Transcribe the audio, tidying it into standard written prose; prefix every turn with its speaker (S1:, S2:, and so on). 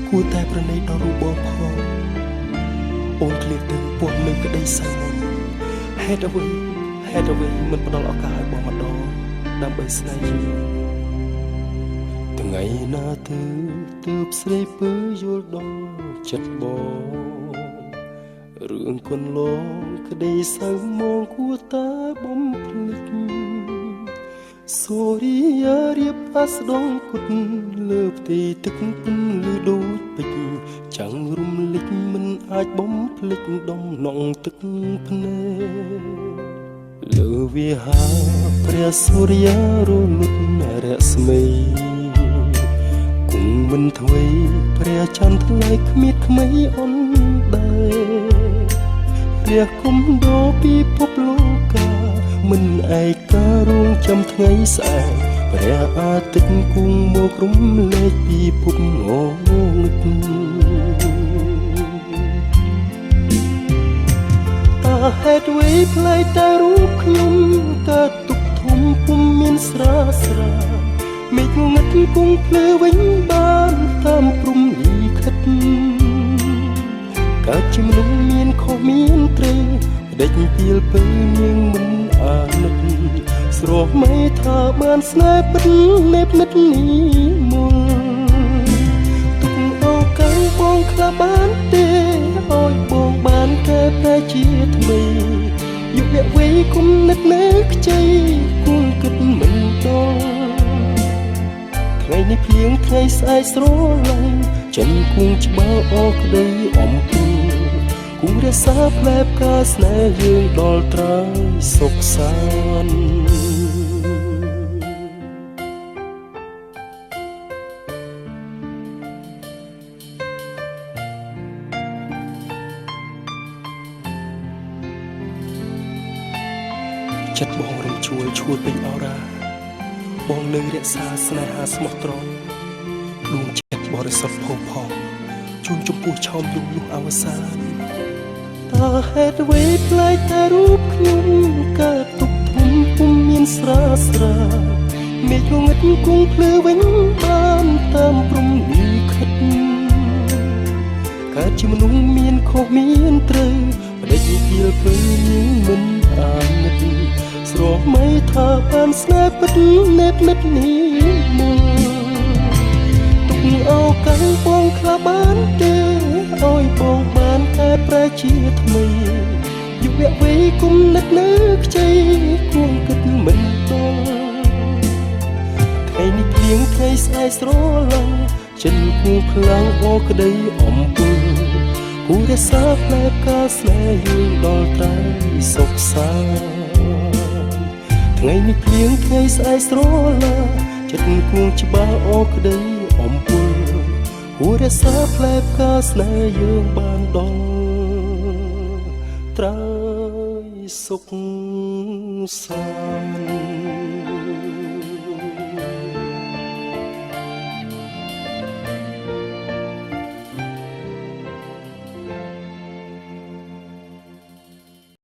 S1: គួរតែប្រណីដល់រូបបងផងអូនឃ្លាតទៅពស់នៅក្តីសៅមុនហេតុអ្វីមិនផ្ដល់ឱកាសឲ្យបងម្ដងដើម្បីស្នេហ៍យូរថ្ងៃណាទៅទើបស្រីពើយល់ដល់ចិត្តបងរឿងកូនលងក្តីសៅមកគួរតែបំភ្លេចសូរីយ៉ារៀបអាស្ដងគុតលើផ្ទៃទឹកពុនលឺដូចពេជ្រចាំងរំលេចមិនអាចបំភ្លេចដំណងទឹកភ្នែកលើវិហារព្រះសូរិយារលត់រស្មីគង់មិនធ្វេព្រះច័ន្ទថ្លៃគ្មានថ្មីអនដែរព្រះគុំដោពិភពលោកមិនឯការរងចាំថ្ងៃស្អែកព្រះអាទិត្យគង់មករំលែកពិភពងងឹតតើហេតុអ្វីផ្លែតែរូបខ្ញុំកើតទុកធំពុំមានស្រាមេឃងឹតគង់ភ្លឺវិញបានតាមព្រំលីខិតកើតជាមនុស្សមានខុសមានត្រូវដេចពីលពើនាងមិនអាណិតស្រស់មេថាបានស្នេហ៍ពិតនេបនិតនេះមុនទុកឱកាសបងខ្លះបានទេឲ្យបងបានកែប្រែជាថ្មីយុវវ័យគុំនឹកនៅខ្ចីគង់គិតមិនដល់ថ្ងៃនេះភ្លៀងថ្ងៃស្អែកស្រឡាញ់ចិនគង់ច្បាស់អរក្តីអំពូគង់រសាផ្លែផ្កាស្នេហ៍យើងដល់ត្រើយសុខសាន្តចិត្តបងរំជួលឈួលពេញអរ៉ាបងនៅរក្សាស្នេហាស្មោះត្រង់ដួងចិត្តបរិសុទ្ធផូរផង់ជួនចំពោះឆោមយំលុះអវសានតើហេតុអ្វីផ្លែកតែរូបខ្ញុំកើតទុកធំពុំមានស្រាមេឃងឹតគង់ភ្លឺវិញបានតាមព្រំលីខិតកើតជាមនុស្សមានខុសមានត្រូវបដិជាពីលពើនាងមិនអាណិតស្រស់មេថាបានស្នេហ៍ពិតនេបនិតនេះមកទុកឱកាសបងខ្លះបានទេឲ្យបងបានកែប្រែជាថ្មីយុវវ័យគុំនឹកនៅខ្ចីគួងគិតមិនដល់ថ្ងៃនេះភ្លៀងថ្ងៃស្អែកស្រឡាញ់ចិនគូខ្លាំងអរក្តីអំពើគូរសាផ្លែផ្កាស្នេហ៍យើងដល់ត្រើយសុខសាន្តថ្ងៃនេះភ្លៀងថ្ងៃស្អែកស្រឡាញ់ចិនគូច្បាស់អរក្តីអំពើគួររក្សាផ្លែផ្កាស្នេហ៍យើងបានដល់ត្រើយសុខសាន្ត